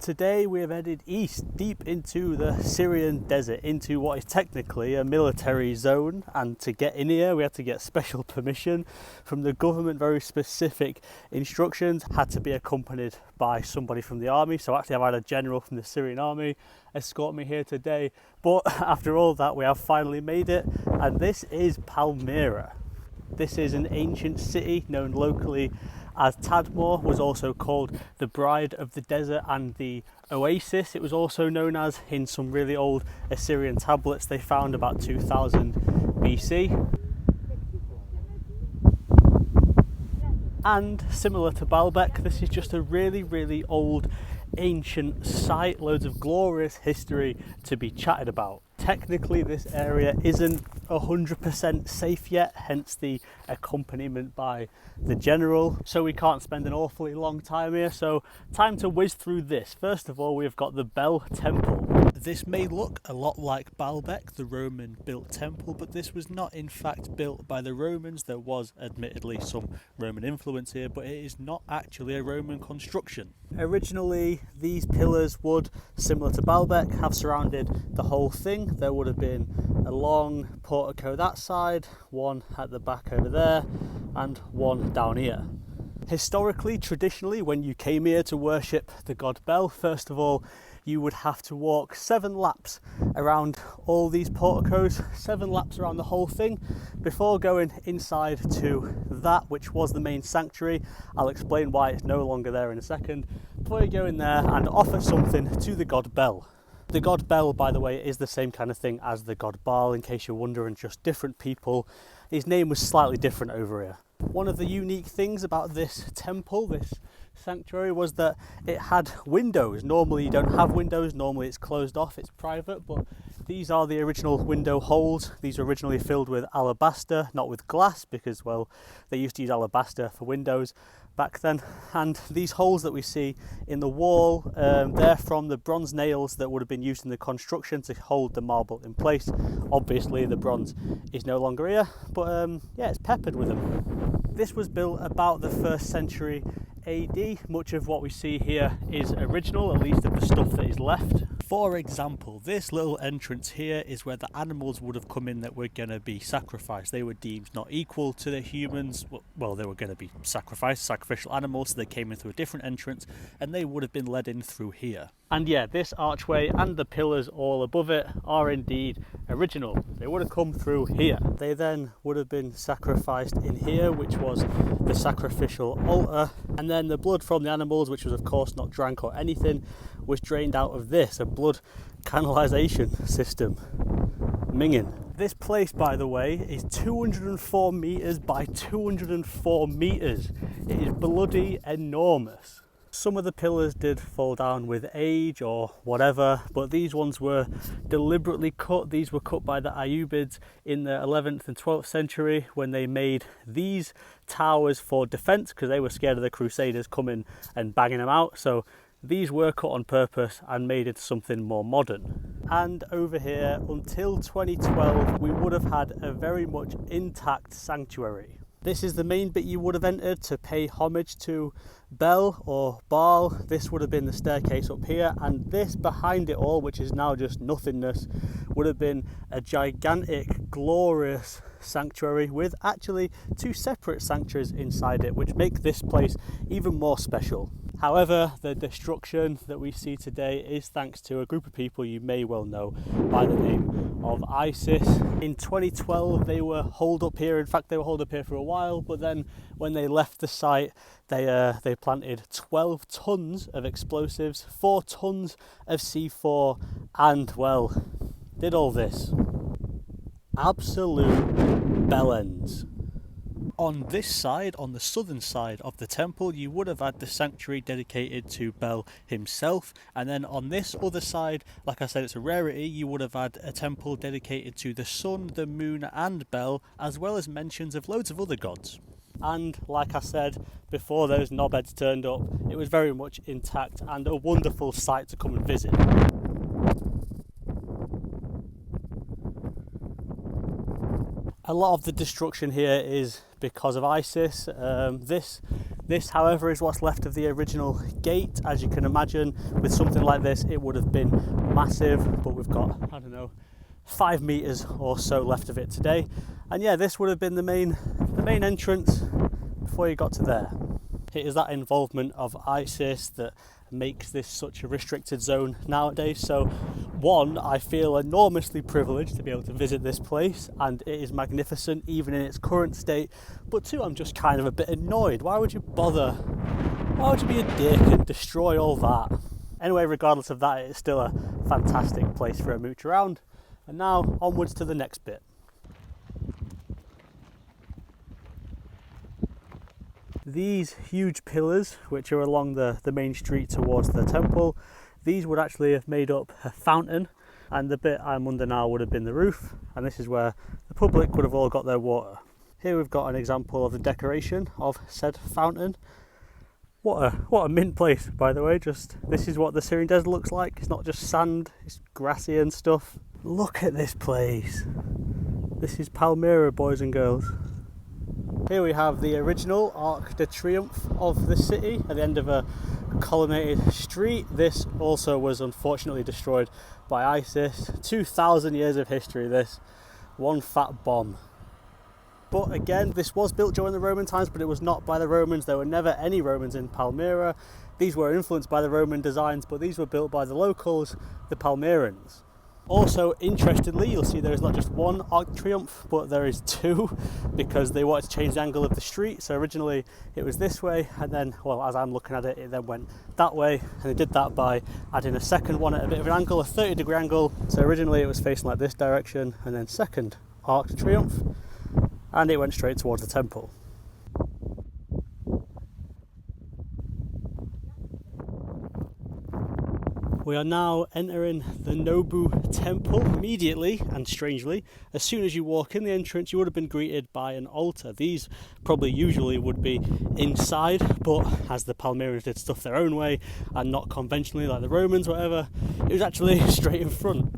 Today we have headed east, deep into the Syrian desert, into what is technically a military zone, and to get in here we had to get special permission from the government, very specific instructions, had to be accompanied by somebody from the army. So actually I've had a general from the Syrian army escort me here today, but after all that we have finally made it, and this is Palmyra. This is an ancient city known locally as Tadmor, was also called the Bride of the Desert and the Oasis. It was also known as in some really old Assyrian tablets they found about 2000 BC. And similar to Baalbek, this is just a really old ancient site, loads of glorious history to be chatted about. Technically this area isn't 100% safe yet, hence the accompaniment by the general, so we can't spend an awfully long time here, so time to whiz through this. First of all, we've got the Bel Temple. This may look a lot like Baalbek, the Roman built temple, but this was not in fact built by the Romans. There was admittedly some Roman influence here, but it is not actually a Roman construction. Originally these pillars would, similar to Baalbek, have surrounded the whole thing. There would have been a long portico that side, one at the back over there, and one down here. Historically, traditionally, when you came here to worship the god Bel, first of all, you would have to walk 7 laps around all these porticos, 7 laps around the whole thing, before going inside to that which was the main sanctuary. I'll explain why it's no longer there in a second. Before you go in there and offer something to the god Bel. The god Bel, by the way, is the same kind of thing as the god Baal, in case you're wondering, just different people. His name was slightly different over here. One of the unique things about this temple, this sanctuary, was that it had windows. Normally you don't have windows, normally it's closed off, it's private, but these are the original window holes. These were originally filled with alabaster, not with glass, because, well, they used to use alabaster for windows back then. And these holes that we see in the wall, they're from the bronze nails that would have been used in the construction to hold the marble in place. Obviously the bronze is no longer here, but yeah, it's peppered with them. This was built about the 1st century AD. Much of what we see here is original, at least of the stuff that is left. For example, this little entrance here is where the animals would have come in that were going to be sacrificed. They were deemed not equal to the humans. Well, they were going to be sacrificed, sacrificial animals, so they came in through a different entrance, and they would have been led in through here. And yeah, this archway and the pillars all above it are indeed original. They would have come through here. They then would have been sacrificed in here, which was the sacrificial altar, and then the blood from the animals, which was of course not drank or anything, was drained out of this, a blood canalization system. Minging. This place, by the way, is 204 metres by 204 metres. It is bloody enormous. Some of the pillars did fall down with age or whatever, but these ones were deliberately cut. These were cut by the Ayyubids in the 11th and 12th century when they made these towers for defence, because they were scared of the Crusaders coming and banging them out. So these were cut on purpose and made into something more modern. And over here, until 2012, we would have had a very much intact sanctuary. This is the main bit you would have entered to pay homage to Bel or Baal. This would have been the staircase up here, and this behind it all, which is now just nothingness, would have been a gigantic, glorious sanctuary with actually 2 separate sanctuaries inside it, which make this place even more special. However, the destruction that we see today is thanks to a group of people you may well know by the name of ISIS. In 2012 they were holed up here. In fact, they were holed up here for a while, but then when they left the site, they planted 12 tons of explosives, 4 tons of C4, and, well, did all this. Absolute bellends. On this side, on the southern side of the temple, you would have had the sanctuary dedicated to Bel himself, and then on this other side, like I said, it's a rarity, you would have had a temple dedicated to the sun, the moon and Bel, as well as mentions of loads of other gods. And like I said, before those knobheads turned up, it was very much intact and a wonderful sight to come and visit. A lot of the destruction here is because of ISIS. This This, however, is what's left of the original gate. As you can imagine, with something like this, it would have been massive, but we've got, I don't know, 5 meters or so left of it today. And yeah, this would have been the main entrance before you got to there. It is that involvement of ISIS that makes this such a restricted zone nowadays. So one, I feel enormously privileged to be able to visit this place, and it is magnificent even in its current state. But two, I'm just kind of a bit annoyed. Why would you bother? Why would you be a dick and destroy all that? Anyway, regardless of that, it's still a fantastic place for a mooch around. And now onwards to the next bit. These huge pillars, which are along the main street towards the temple, these would actually have made up a fountain, and the bit I'm under now would have been the roof, and this is where the public would have all got their water. Here we've got an example of the decoration of said fountain. What a mint place, by the way. Just this is what the Syrian desert looks like. It's not just sand, it's grassy and stuff. Look at this place. This is Palmyra, boys and girls. Here we have the original Arc de Triomphe of the city at the end of a colonnaded street. This also was unfortunately destroyed by ISIS. 2,000 years of history, this. One fat bomb. But again, this was built during the Roman times, but it was not by the Romans. There were never any Romans in Palmyra. These were influenced by the Roman designs, but these were built by the locals, the Palmyrans. Also, interestingly, you'll see there is not just one Arc de Triomphe, but there is two, because they wanted to change the angle of the street. So originally it was this way, and then, well, as I'm looking at it, it then went that way, and they did that by adding a second one at a bit of an angle, a 30-degree angle. So originally it was facing like this direction, and then second Arc de Triomphe, and it went straight towards the temple. We are now entering the Nabu temple. Immediately, and strangely, as soon as you walk in the entrance, you would have been greeted by an altar. These probably usually would be inside, but as the Palmyrans did stuff their own way and not conventionally like the Romans, whatever, it was actually straight in front.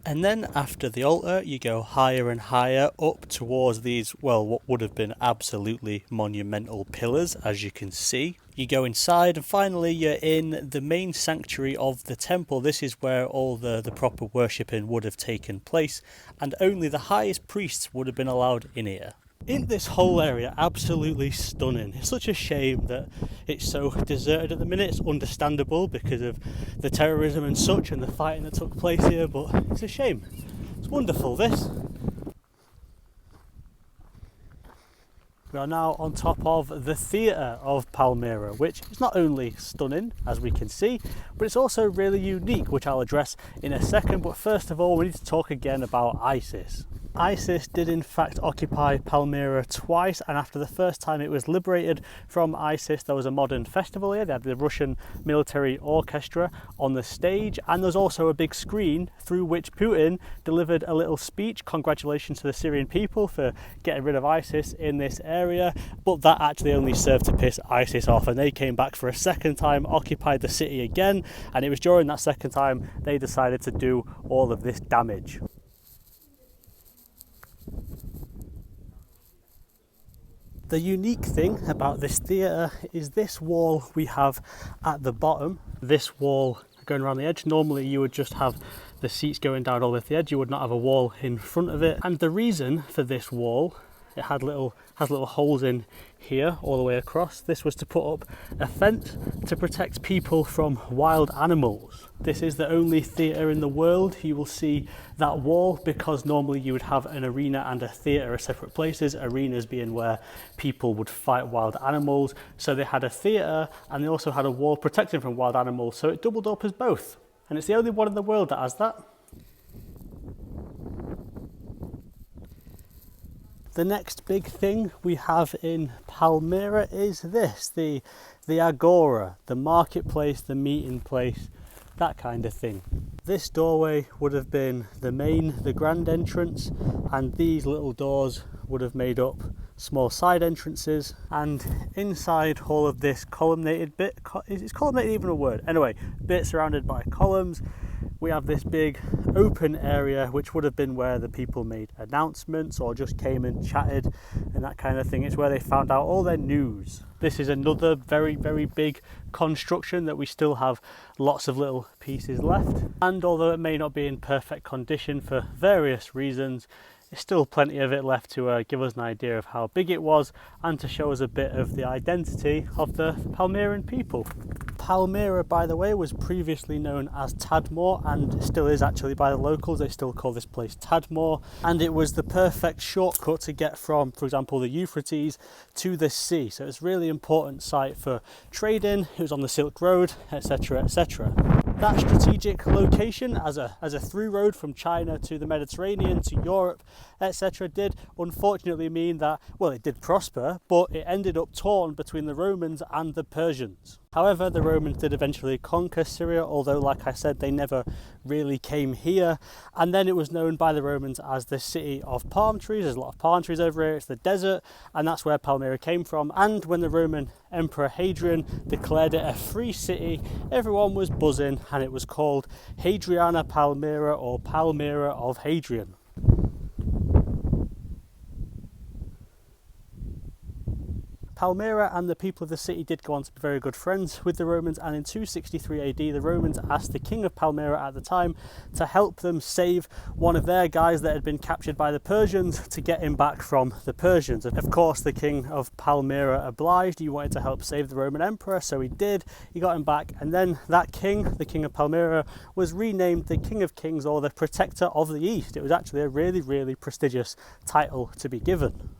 And then after the altar, you go higher and higher up towards these, well, what would have been absolutely monumental pillars, as you can see. You go inside, and finally you're in the main sanctuary of the temple. This is where all the proper worshipping would have taken place, and only the highest priests would have been allowed in here. In this whole area, absolutely stunning. It's such a shame that it's so deserted at the minute. It's understandable because of the terrorism and such and the fighting that took place here, but it's a shame. It's wonderful, this. We are now on top of the theatre of Palmyra, which is not only stunning, as we can see, but it's also really unique, which I'll address in a second. But first of all, we need to talk again about ISIS. ISIS did in fact occupy Palmyra twice, and after the first time it was liberated from ISIS, there was a modern festival here. They had the Russian military orchestra on the stage, and there's also a big screen through which Putin delivered a little speech. Congratulations to the Syrian people for getting rid of ISIS in this area, but that actually only served to piss ISIS off, and they came back for a second time, occupied the city again, and it was during that second time they decided to do all of this damage. The unique thing about this theatre is this wall we have at the bottom. This wall going around the edge. Normally you would just have the seats going down all the way to the edge. You would not have a wall in front of it. And the reason for this wall, it has little holes in here all the way across. This was to put up a fence to protect people from wild animals. This is the only theatre in the world you will see that wall, because normally you would have an arena and a theatre as separate places, arenas being where people would fight wild animals. So they had a theatre and they also had a wall protecting from wild animals, so it doubled up as both. And it's the only one in the world that has that. The next big thing we have in Palmyra is this, the agora, the marketplace, the meeting place, that kind of thing. This doorway would have been the grand entrance, and these little doors would have made up small side entrances, and inside all of this columnated bit, is columnated even a word? Anyway, bit surrounded by columns, we have this big open area which would have been where the people made announcements or just came and chatted and that kind of thing. It's where they found out all their news. This is another very, very big construction that we still have lots of little pieces left, and although it may not be in perfect condition for various reasons, there's still plenty of it left to give us an idea of how big it was and to show us a bit of the identity of the Palmyran people. Palmyra, by the way, was previously known as Tadmor, and still is actually by the locals. They still call this place Tadmor, and it was the perfect shortcut to get from, for example, the Euphrates to the sea. So it's a really important site for trading. It was on the Silk Road, etc., etc. That strategic location as a through road from China to the Mediterranean to Europe, etc., did unfortunately mean that, well, it did prosper, but it ended up torn between the Romans and the Persians. However, the Romans did eventually conquer Syria, although, like I said, they never really came here. And then it was known by the Romans as the city of palm trees. There's a lot of palm trees over here. It's the desert, and that's where Palmyra came from. And when the Roman Emperor Hadrian declared it a free city, everyone was buzzing, and it was called Hadriana Palmyra, or Palmyra of Hadrian. Palmyra and the people of the city did go on to be very good friends with the Romans, and in 263 AD the Romans asked the king of Palmyra at the time to help them save one of their guys that had been captured by the Persians, to get him back from the Persians. Of course, the king of Palmyra obliged. He wanted to help save the Roman emperor, so he did. He got him back, and then that king, the king of Palmyra, was renamed the King of Kings, or the Protector of the East. It was actually a really, really prestigious title to be given.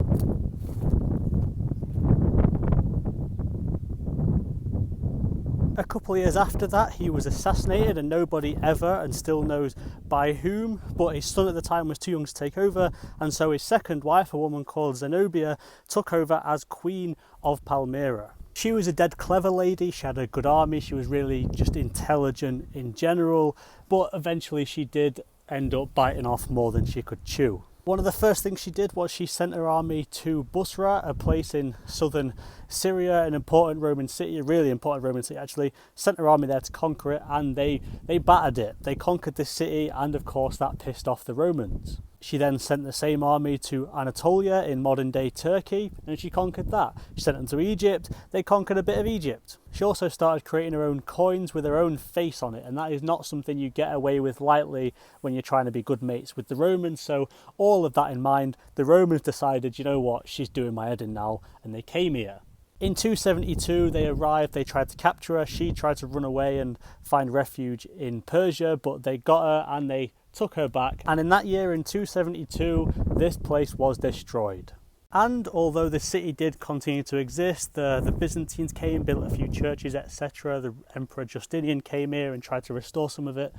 A couple of years after that, he was assassinated, and nobody ever and still knows by whom, but his son at the time was too young to take over, and so his second wife, a woman called Zenobia, took over as Queen of Palmyra. She was a dead clever lady. She had a good army. She was really just intelligent in general, but eventually she did end up biting off more than she could chew. One of the first things she did was she sent her army to Busra, a place in southern Syria, an important Roman city, a really important Roman city actually. Sent her army there to conquer it, and they battered it. They conquered this city, and of course that pissed off the Romans. She then sent the same army to Anatolia in modern-day Turkey, and she conquered that. She sent them to Egypt. They conquered a bit of Egypt. She also started creating her own coins with her own face on it, and that is not something you get away with lightly when you're trying to be good mates with the Romans. So all of that in mind, the Romans decided, you know what, she's doing my head in now, and they came here. In 272 they arrived, they tried to capture her. She tried to run away and find refuge in Persia, but they got her and they took her back, and in that year, in 272, this place was destroyed. And although the city did continue to exist, the Byzantines came, built a few churches, etc. The Emperor Justinian came here and tried to restore some of it.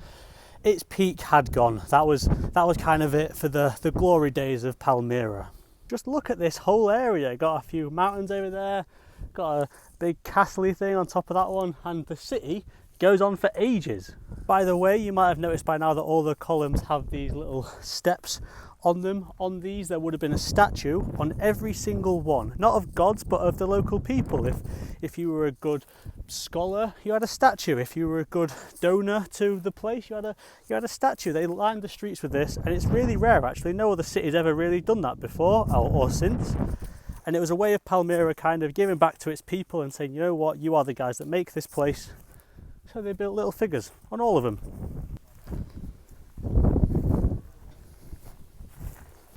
Its peak had gone. That was kind of it for the glory days of Palmyra. Just look at this whole area. Got a few mountains over there, got a big castle-y thing on top of that one, and the city goes on for ages. By the way, you might have noticed by now that all the columns have these little steps on them. On these there would have been a statue on every single one, not of gods but of the local people. If you were a good scholar, you had a statue. If you were a good donor to the place, you had a statue. They lined the streets with this, and it's really rare actually. No other city's ever really done that before or since. And it was a way of Palmyra kind of giving back to its people and saying, you know what, you are the guys that make this place. So they built little figures on all of them.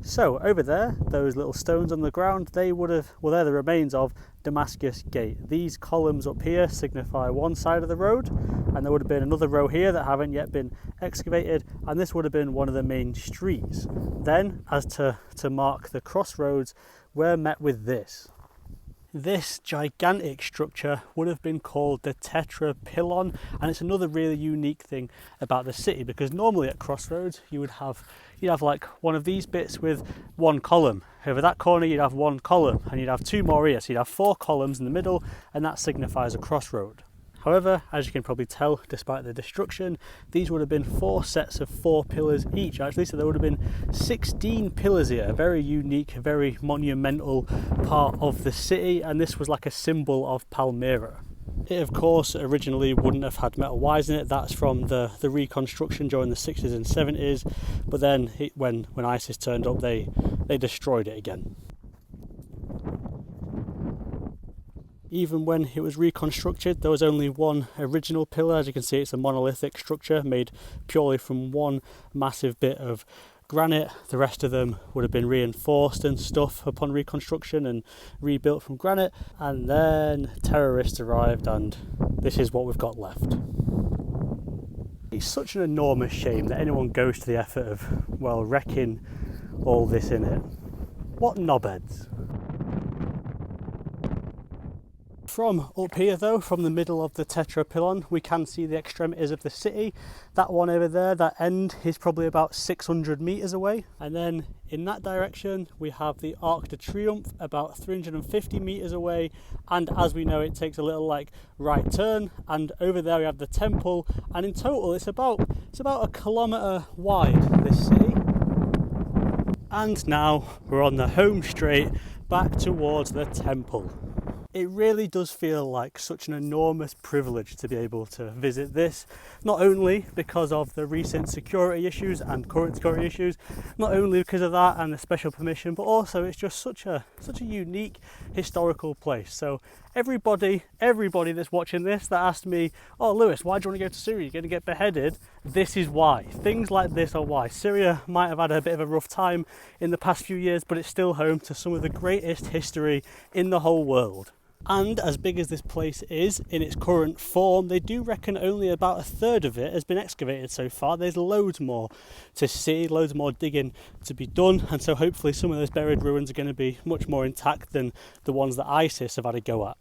So over there, those little stones on the ground, they're the remains of Damascus Gate. These columns up here signify one side of the road, and there would have been another row here that haven't yet been excavated, and this would have been one of the main streets. Then, as to mark the crossroads, we're met with this. This gigantic structure would have been called the tetrapylon, and it's another really unique thing about the city, because normally at crossroads you'd have like one of these bits with one column. Over that corner you'd have one column, and you'd have two more here, so you'd have four columns in the middle, and that signifies a crossroad. However, as you can probably tell, despite the destruction, these would have been 4 sets of 4 pillars each actually, so there would have been 16 pillars here, a very unique, very monumental part of the city, and this was like a symbol of Palmyra. It of course originally wouldn't have had metal wires in it. That's from the reconstruction during the 60s and 70s, but then when ISIS turned up, they destroyed it again. Even when it was reconstructed, there was only one original pillar. As you can see, it's a monolithic structure made purely from one massive bit of granite. The rest of them would have been reinforced and stuff upon reconstruction and rebuilt from granite. And then terrorists arrived, and this is what we've got left. It's such an enormous shame that anyone goes to the effort of, well, wrecking all this in it. What knobheads. From up here though, from the middle of the tetrapylon, we can see the extremities of the city. That one over there, that end, is probably about 600 metres away. And then in that direction, we have the Arc de Triomphe about 350 metres away. And as we know, it takes a little like right turn. And over there we have the temple. And in total, it's about a kilometre wide, this city. And now we're on the home straight back towards the temple. It really does feel like such an enormous privilege to be able to visit this, not only because of the recent security issues and current security issues, not only because of that and the special permission, but also it's just such a unique historical place. So everybody that's watching this that asked me, oh Lewis, why do you want to go to Syria? You're going to get beheaded. This is why. Things like this are why. Syria might have had a bit of a rough time in the past few years, but it's still home to some of the greatest history in the whole world. And as big as this place is in its current form, they do reckon only about a third of it has been excavated so far. There's loads more to see, loads more digging to be done, and so hopefully some of those buried ruins are going to be much more intact than the ones that ISIS have had a go at.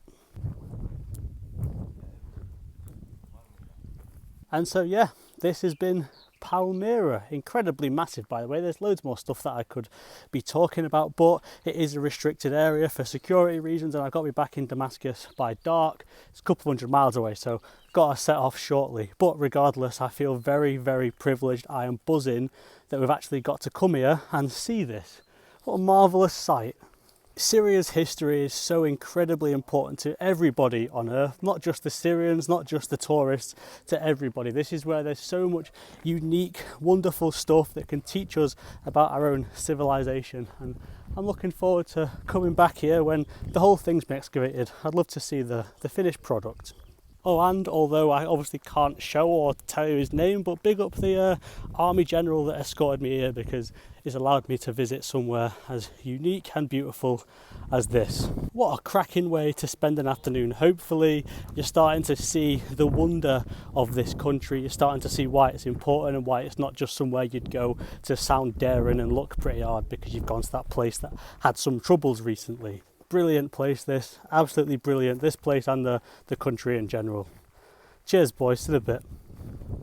And so yeah, this has been Palmyra. Incredibly massive, by the way. There's loads more stuff that I could be talking about, but it is a restricted area for security reasons, and I've got to be back in Damascus by dark. It's a couple hundred miles away, so got to set off shortly. But regardless, I feel very, very privileged. I am buzzing that we've actually got to come here and see this. What a marvellous sight. Syria's history is so incredibly important to everybody on earth, not just the Syrians, not just the tourists, to everybody. This is where there's so much unique, wonderful stuff that can teach us about our own civilization. And I'm looking forward to coming back here when the whole thing's been excavated. I'd love to see the finished product. Oh, and although I obviously can't show or tell you his name, but big up the army general that escorted me here, because it's allowed me to visit somewhere as unique and beautiful as this. What a cracking way to spend an afternoon. Hopefully you're starting to see the wonder of this country. You're starting to see why it's important and why it's not just somewhere you'd go to sound daring and look pretty hard because you've gone to that place that had some troubles recently. Brilliant place this, absolutely brilliant, this place and the country in general. Cheers boys, to the bit.